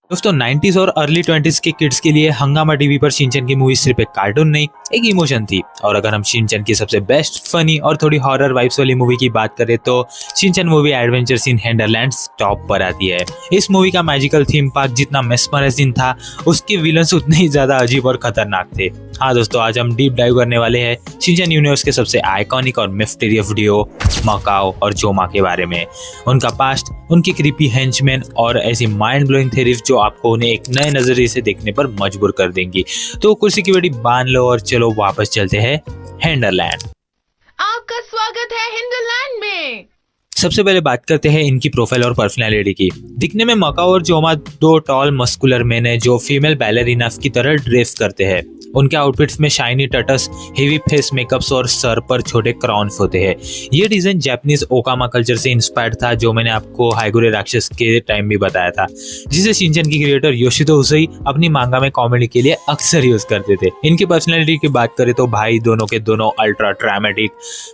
दोस्तों 90s और early 20s के किड्स के लिए हंगामा टीवी पर शिनचैन की मूवी सिर्फ एक कार्टून नहीं, एक इमोशन थी। और अगर हम शिनचैन की सबसे बेस्ट, फनी और थोड़ी हॉरर वाइब्स वाली मूवी की बात करें तो Shinchan movie adventures in Henderlands top पर आती है। इस मूवी का मैजिकल थीम पार्क जितना मेस्मराइजिंग था, उसके विलन्स उतने ही ज्यादा अजीब और खतरनाक थे। हाँ दोस्तों, आज हम डीप डाइव करने वाले हैं शिनचैन यूनिवर्स के सबसे आइकॉनिक और मिस्टीरियस डियो मकाओ और जोमा के बारे में, उनका पास्ट, उनकी क्रीपी हेंचमैन और ऐसी माइंड ब्लोइंग थ्योरीज जो आपको उन्हें एक नए नजरिए से देखने पर मजबूर कर देंगी। तो कुर्सी की बेड़ी बांध लो और चलो वापस चलते हैं हेंडरलैंड। आपका स्वागत है हिंदुलैंड में। सबसे पहले बात करते हैं इनकी प्रोफाइल और पर्सनैलिटी की। दिखने में मकाओ और जोमा दो टॉल मस्कुलर मैन है जो फीमेल बैलरीनास की तरह ड्रेस करते हैं। उनके आउटफिट्स में शाइनी टटस, हेवी फेस मेकअप्स और सर पर छोटे क्राउन्स होते हैं। ये डिजाइन जापानीज ओकामा कल्चर से इंस्पायर्ड था, जो मैंने आपको हाइगुरे राक्षस के टाइम भी बताया था, जिसे शिनचैन की क्रिएटर योशितो उसई अपनी मांगा में कॉमेडी के लिए अक्सर यूज करते थे। इनकी पर्सनैलिटी की बात करें तो भाई दोनों के दोनों अल्ट्रा ड्रामेटिक,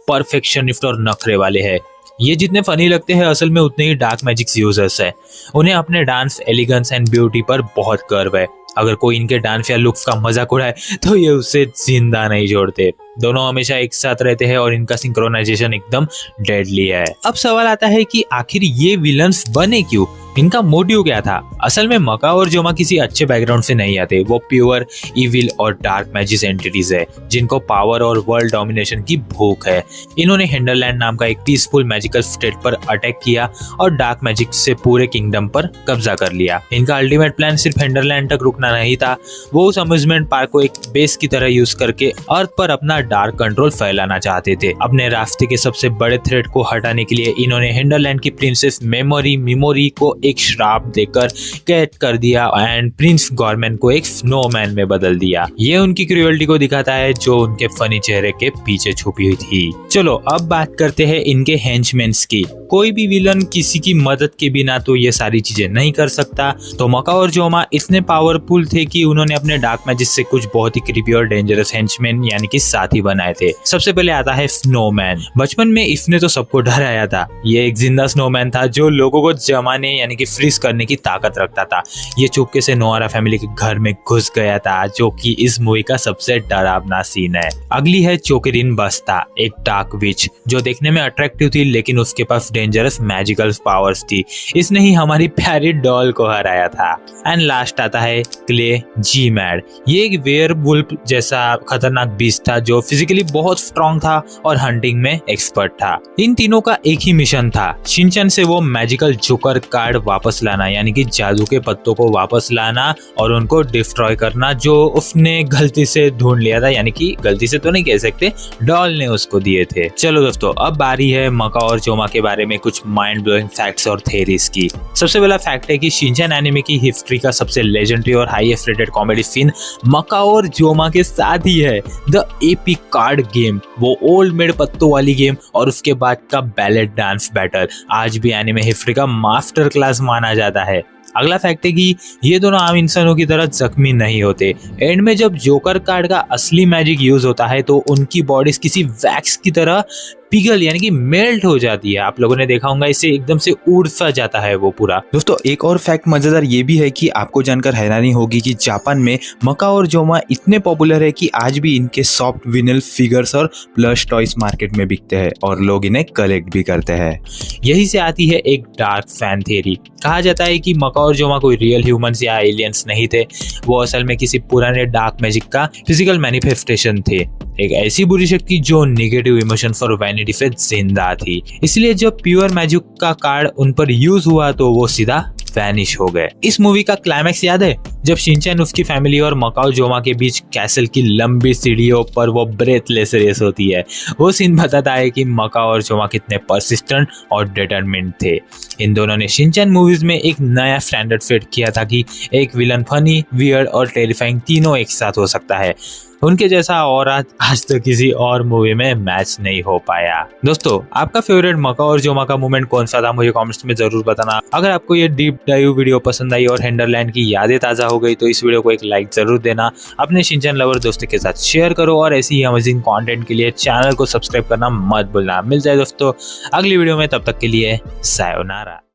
परफेक्शनिस्ट और नखरे वाले हैं। ये जितने फनी लगते हैं असल में उतने ही डार्क मैजिक्स यूजर्स है। उन्हें अपने डांस, एलिगेंस एंड ब्यूटी पर बहुत गर्व है। अगर कोई इनके डांस या लुक्स का मजाक उड़ाए तो ये उससे जिंदा नहीं छोड़ते। दोनों हमेशा एक साथ रहते हैं और इनका सिंक्रोनाइजेशन एकदम डेडली है। अब सवाल आता है कि आखिर ये विलन्स बने क्यों, इनका मोटिव क्या था? असल में मकाओ और जोमा किसी अच्छे बैकग्राउंड से नहीं आते। वो प्योर इविल और डार्क मैजिक एंटिटीज है जिनको पावर और वर्ल्ड डोमिनेशन की भूख है। इन्होंने हेंडरलैंड नाम का एक पीसफुल मैजिकल स्टेट पर अटैक किया और डार्क मैजिक से पूरे किंगडम पर कब्जा कर लिया। इनका अल्टीमेट प्लान सिर्फ हेंडरलैंड तक रुकना नहीं था, वो उस अम्यूजमेंट पार्क को एक बेस की तरह यूज करके अर्थ पर अपना डार्क कंट्रोल फैलाना चाहते थे। अपने रास्ते के सबसे बड़े थ्रेट को हटाने के लिए इन्होंने हेंडरलैंड की प्रिंसेस मेमोरी को एक श्राप देकर कैद कर दिया एंड प्रिंस गॉर्मेन को एक स्नोमैन में बदल दिया। ये उनकी क्रूएल्टी को दिखाता है जो उनके फनी चेहरे के पीछे छुपी हुई थी। चलो अब बात करते हैं इनके हेंचमेन्स की। कोई भी विलन किसी की मदद के बिना तो ये सारी चीजें नहीं कर सकता। तो मकाओ और जोमा इतने पावरफुल थे कि उन्होंने अपने डार्क मैजिक से कुछ बहुत ही क्रीपी और डेंजरस हेंचमैन यानी कि साथी बनाए थे। सबसे पहले आता है स्नोमैन। बचपन में इसने तो सबको डराया था। ये एक जिंदा स्नोमैन था जो लोगों को जमाने यानी कि फ्रीज करने की ताकत रखता था। ये चुपके से नोआरा फैमिली के घर में घुस गया था, जो कि इस मूवी का सबसे डरावना सीन है। अगली है चोकिरिन बस्ता, एक डार्क विच जो देखने में अट्रैक्टिव थी लेकिन उसके पास डेंजरस मैजिकल पावर्स थी। इसने ही हमारी प्यारी डॉल को हराया था। एंड लास्ट आता है क्ले जी मैड। ये एक वेयरवुल्फ जैसा खतरनाक बीस्ट था जो फिजिकली बहुत स्ट्रॉन्ग था और हंटिंग में एक्सपर्ट था। इन तीनों का एक ही मिशन था, शिनचैन से वो मैजिकल जोकर कार्ड वापस लाना यानी कि जादू के पत्तों को वापस लाना और उनको डिस्ट्रॉय करना जो उसने गलती से ढूंढ लिया था, यानी कि गलती से तो नहीं कह सकते, डॉल ने उसको दिए थे। चलो दोस्तों, अब बारी है मकाओ और जोमा के बारे में कुछ माइंड ब्लोइंग फैक्ट्स और थ्योरीज की। सबसे पहला फैक्ट है कि शिनचैन एनिमे की हिस्ट्री का सबसे लेजेंडरी और हाईएस्ट रेटेड कॉमेडी सीन मकाओ और जोमा के साथ ही है। द एपिक कार्ड गेम, वो ओल्ड मेड पत्तों वाली गेम और उसके बाद का बैलेट डांस बैटल आज भी एनिमे हिस्ट्री का मास्टर क्लास माना जाता है। अगला फैक्ट है कि ये दोनों आम इंसानों की तरह जख्मी नहीं होते। एंड में जब जोकर कार्ड का असली मैजिक यूज होता है तो उनकी बॉडीज किसी वैक्स की तरह पिघल यानी कि मेल्ट हो जाती है। आप लोगों ने देखा होगा, इसे एकदम से उड़ सा जाता है वो पूरा। दोस्तों एक और फैक्ट मजेदार ये भी है कि आपको जानकर हैरानी होगी कि जापान में मकाओ और जोमा इतने पॉपुलर है कि आज भी इनके सॉफ्ट विनिल फिगर्स और प्लस टॉयज मार्केट में बिकते हैं और लोग इन्हें कलेक्ट भी करते हैं। यही से आती है एक डार्क फैन थ्योरी। कहा जाता है कि मकाओ और जोमा कोई रियल ह्यूमंस या एलियंस नहीं थे, वो असल में किसी पुराने डार्क मैजिक का फिजिकल मैनिफेस्टेशन थे। एक ऐसी बुरी शक्ति जो नेगेटिव इमोशन और वैनिटी से जिंदा थी। इसलिए जब प्योर मैजिक का कार्ड उन पर यूज हुआ तो वो सीधा वैनिश हो गए। इस मूवी का क्लाइमैक्स याद है, जब शिनचैन, उसकी फैमिली और मकाओ जोमा के बीच कैसल की लंबी सीढ़ियों पर वो ब्रेथलेस रेस होती है। वो सीन बताता है कि मकाओ और जोमा कितने परसिस्टेंट और डिटरमिन्ड थे। इन दोनों ने शिनचैन मूवीज में एक नया स्टैंडर्ड सेट किया था कि एक विलन फनी, वियर्ड और टेरिफाइंग तीनों एक साथ हो सकता है। उनके जैसा और आज तो किसी और मूवी में मैच नहीं हो पाया। दोस्तों आपका फेवरेट मकाओ और जोमा का मोमेंट कौन सा था, मुझे कमेंट्स में जरूर बताना। अगर आपको ये डीप डाइव वीडियो पसंद आई और हेंडरलैंड की यादें ताजा हो गई तो इस वीडियो को एक लाइक जरूर देना। अपने शिनचैन लवर दोस्तों के साथ शेयर करो और ऐसी ही अमेजिंग कंटेंट के लिए चैनल को सब्सक्राइब करना मत भूलना। मिलते हैं दोस्तों अगली वीडियो में, तब तक के लिए सायोनारा।